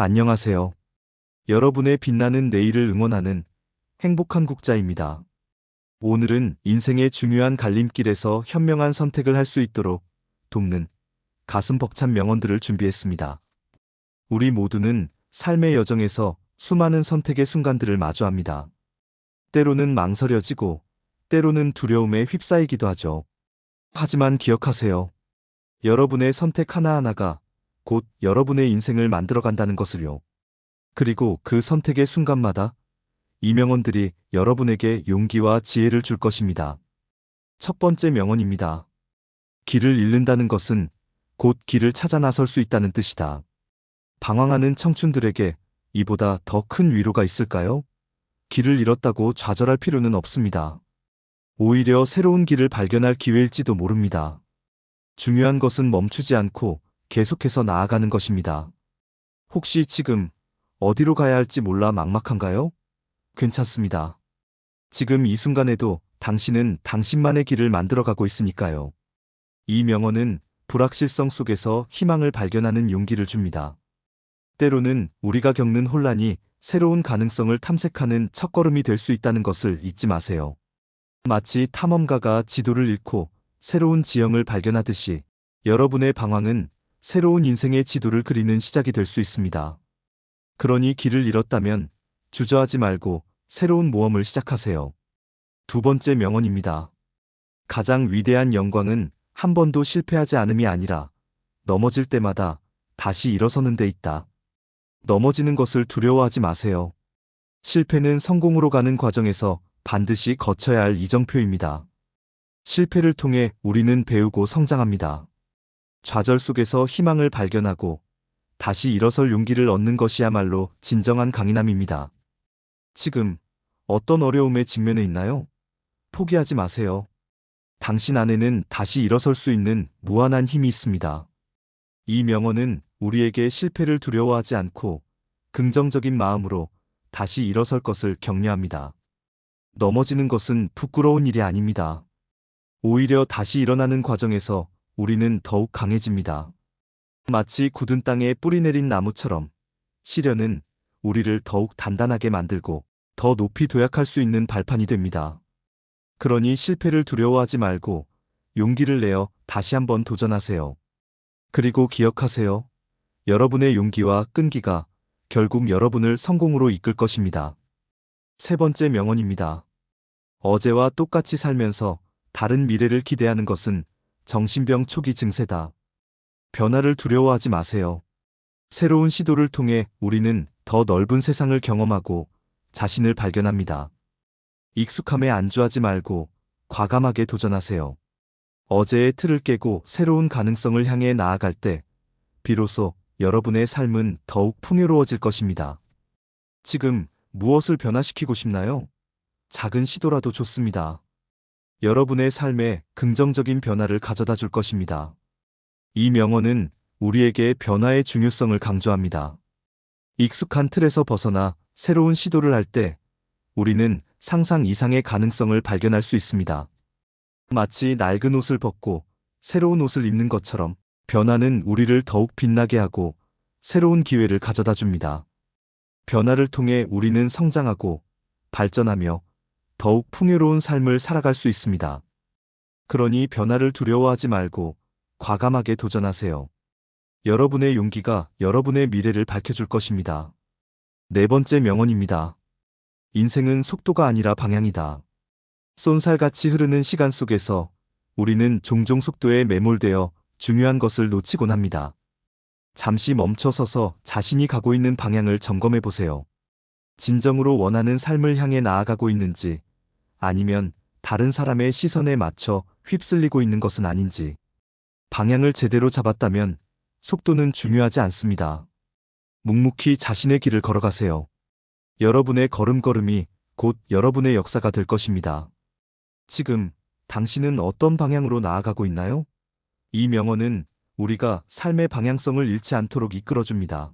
안녕하세요. 여러분의 빛나는 내일을 응원하는 행복한 국자입니다. 오늘은 인생의 중요한 갈림길에서 현명한 선택을 할 수 있도록 돕는 가슴 벅찬 명언들을 준비했습니다. 우리 모두는 삶의 여정에서 수많은 선택의 순간들을 마주합니다. 때로는 망설여지고, 때로는 두려움에 휩싸이기도 하죠. 하지만 기억하세요. 여러분의 선택 하나하나가 곧 여러분의 인생을 만들어간다는 것을요. 그리고 그 선택의 순간마다 이 명언들이 여러분에게 용기와 지혜를 줄 것입니다. 첫 번째 명언입니다. 길을 잃는다는 것은 곧 길을 찾아 나설 수 있다는 뜻이다. 방황하는 청춘들에게 이보다 더 큰 위로가 있을까요? 길을 잃었다고 좌절할 필요는 없습니다. 오히려 새로운 길을 발견할 기회일지도 모릅니다. 중요한 것은 멈추지 않고 계속해서 나아가는 것입니다. 혹시 지금 어디로 가야 할지 몰라 막막한가요? 괜찮습니다. 지금 이 순간에도 당신은 당신만의 길을 만들어가고 있으니까요. 이 명언은 불확실성 속에서 희망을 발견하는 용기를 줍니다. 때로는 우리가 겪는 혼란이 새로운 가능성을 탐색하는 첫걸음이 될 수 있다는 것을 잊지 마세요. 마치 탐험가가 지도를 잃고 새로운 지형을 발견하듯이 여러분의 방황은 새로운 인생의 지도를 그리는 시작이 될 수 있습니다. 그러니 길을 잃었다면 주저하지 말고 새로운 모험을 시작하세요. 두 번째 명언입니다. 가장 위대한 영광은 한 번도 실패하지 않음이 아니라 넘어질 때마다 다시 일어서는 데 있다. 넘어지는 것을 두려워하지 마세요. 실패는 성공으로 가는 과정에서 반드시 거쳐야 할 이정표입니다. 실패를 통해 우리는 배우고 성장합니다. 좌절 속에서 희망을 발견하고 다시 일어설 용기를 얻는 것이야말로 진정한 강인함입니다. 지금 어떤 어려움에 직면해 있나요? 포기하지 마세요. 당신 안에는 다시 일어설 수 있는 무한한 힘이 있습니다. 이 명언은 우리에게 실패를 두려워하지 않고 긍정적인 마음으로 다시 일어설 것을 격려합니다. 넘어지는 것은 부끄러운 일이 아닙니다. 오히려 다시 일어나는 과정에서 우리는 더욱 강해집니다. 마치 굳은 땅에 뿌리 내린 나무처럼 시련은 우리를 더욱 단단하게 만들고 더 높이 도약할 수 있는 발판이 됩니다. 그러니 실패를 두려워하지 말고 용기를 내어 다시 한번 도전하세요. 그리고 기억하세요. 여러분의 용기와 끈기가 결국 여러분을 성공으로 이끌 것입니다. 세 번째 명언입니다. 어제와 똑같이 살면서 다른 미래를 기대하는 것은 정신병 초기 증세다. 변화를 두려워하지 마세요. 새로운 시도를 통해 우리는 더 넓은 세상을 경험하고 자신을 발견합니다. 익숙함에 안주하지 말고 과감하게 도전하세요. 어제의 틀을 깨고 새로운 가능성을 향해 나아갈 때 비로소 여러분의 삶은 더욱 풍요로워질 것입니다. 지금 무엇을 변화시키고 싶나요? 작은 시도라도 좋습니다. 여러분의 삶에 긍정적인 변화를 가져다 줄 것입니다. 이 명언은 우리에게 변화의 중요성을 강조합니다. 익숙한 틀에서 벗어나 새로운 시도를 할 때 우리는 상상 이상의 가능성을 발견할 수 있습니다. 마치 낡은 옷을 벗고 새로운 옷을 입는 것처럼 변화는 우리를 더욱 빛나게 하고 새로운 기회를 가져다 줍니다. 변화를 통해 우리는 성장하고 발전하며 더욱 풍요로운 삶을 살아갈 수 있습니다. 그러니 변화를 두려워하지 말고 과감하게 도전하세요. 여러분의 용기가 여러분의 미래를 밝혀줄 것입니다. 네 번째 명언입니다. 인생은 속도가 아니라 방향이다. 쏜살같이 흐르는 시간 속에서 우리는 종종 속도에 매몰되어 중요한 것을 놓치곤 합니다. 잠시 멈춰서서 자신이 가고 있는 방향을 점검해 보세요. 진정으로 원하는 삶을 향해 나아가고 있는지, 아니면 다른 사람의 시선에 맞춰 휩쓸리고 있는 것은 아닌지. 방향을 제대로 잡았다면 속도는 중요하지 않습니다. 묵묵히 자신의 길을 걸어가세요. 여러분의 걸음걸음이 곧 여러분의 역사가 될 것입니다. 지금 당신은 어떤 방향으로 나아가고 있나요? 이 명언은 우리가 삶의 방향성을 잃지 않도록 이끌어줍니다.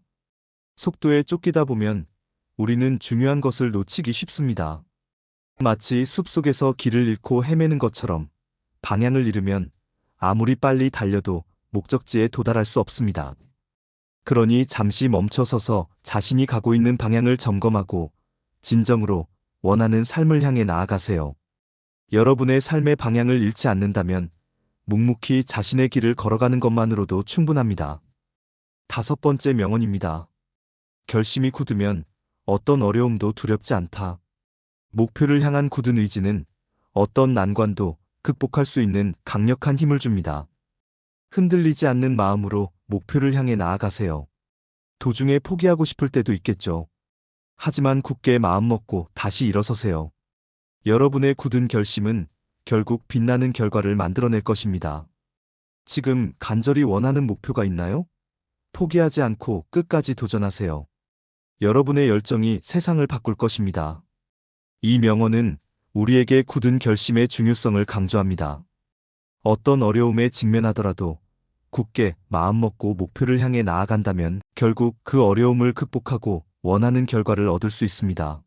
속도에 쫓기다 보면 우리는 중요한 것을 놓치기 쉽습니다. 마치 숲속에서 길을 잃고 헤매는 것처럼 방향을 잃으면 아무리 빨리 달려도 목적지에 도달할 수 없습니다. 그러니 잠시 멈춰서서 자신이 가고 있는 방향을 점검하고 진정으로 원하는 삶을 향해 나아가세요. 여러분의 삶의 방향을 잃지 않는다면 묵묵히 자신의 길을 걸어가는 것만으로도 충분합니다. 5번째 명언입니다. 결심이 굳으면 어떤 어려움도 두렵지 않다. 목표를 향한 굳은 의지는 어떤 난관도 극복할 수 있는 강력한 힘을 줍니다. 흔들리지 않는 마음으로 목표를 향해 나아가세요. 도중에 포기하고 싶을 때도 있겠죠. 하지만 굳게 마음먹고 다시 일어서세요. 여러분의 굳은 결심은 결국 빛나는 결과를 만들어낼 것입니다. 지금 간절히 원하는 목표가 있나요? 포기하지 않고 끝까지 도전하세요. 여러분의 열정이 세상을 바꿀 것입니다. 이 명언은 우리에게 굳은 결심의 중요성을 강조합니다. 어떤 어려움에 직면하더라도 굳게 마음먹고 목표를 향해 나아간다면 결국 그 어려움을 극복하고 원하는 결과를 얻을 수 있습니다.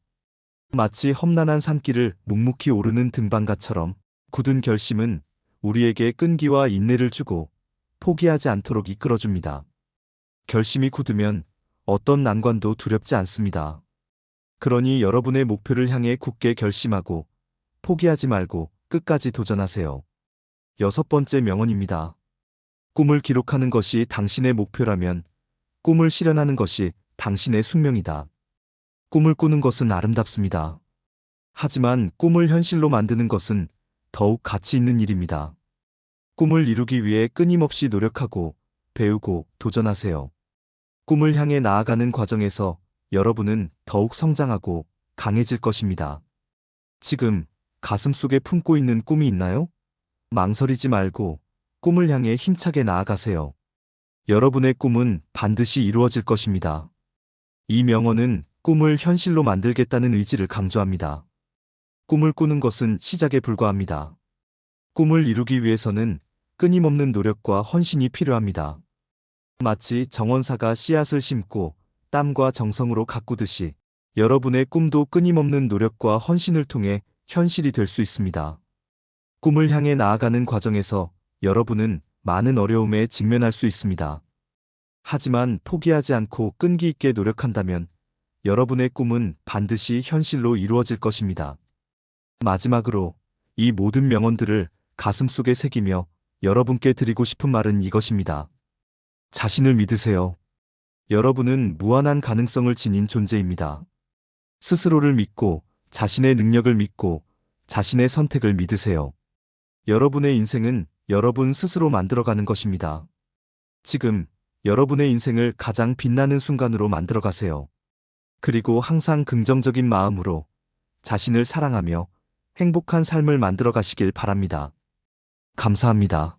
마치 험난한 산길을 묵묵히 오르는 등반가처럼 굳은 결심은 우리에게 끈기와 인내를 주고 포기하지 않도록 이끌어줍니다. 결심이 굳으면 어떤 난관도 두렵지 않습니다. 그러니 여러분의 목표를 향해 굳게 결심하고 포기하지 말고 끝까지 도전하세요. 6번째 명언입니다. 꿈을 기록하는 것이 당신의 목표라면 꿈을 실현하는 것이 당신의 숙명이다. 꿈을 꾸는 것은 아름답습니다. 하지만 꿈을 현실로 만드는 것은 더욱 가치 있는 일입니다. 꿈을 이루기 위해 끊임없이 노력하고 배우고 도전하세요. 꿈을 향해 나아가는 과정에서 여러분은 더욱 성장하고 강해질 것입니다. 지금 가슴속에 품고 있는 꿈이 있나요? 망설이지 말고 꿈을 향해 힘차게 나아가세요. 여러분의 꿈은 반드시 이루어질 것입니다. 이 명언은 꿈을 현실로 만들겠다는 의지를 강조합니다. 꿈을 꾸는 것은 시작에 불과합니다. 꿈을 이루기 위해서는 끊임없는 노력과 헌신이 필요합니다. 마치 정원사가 씨앗을 심고 땀과 정성으로 가꾸듯이 여러분의 꿈도 끊임없는 노력과 헌신을 통해 현실이 될 수 있습니다. 꿈을 향해 나아가는 과정에서 여러분은 많은 어려움에 직면할 수 있습니다. 하지만 포기하지 않고 끈기 있게 노력한다면 여러분의 꿈은 반드시 현실로 이루어질 것입니다. 마지막으로 이 모든 명언들을 가슴속에 새기며 여러분께 드리고 싶은 말은 이것입니다. 자신을 믿으세요. 여러분은 무한한 가능성을 지닌 존재입니다. 스스로를 믿고 자신의 능력을 믿고 자신의 선택을 믿으세요. 여러분의 인생은 여러분 스스로 만들어가는 것입니다. 지금 여러분의 인생을 가장 빛나는 순간으로 만들어가세요. 그리고 항상 긍정적인 마음으로 자신을 사랑하며 행복한 삶을 만들어 가시길 바랍니다. 감사합니다.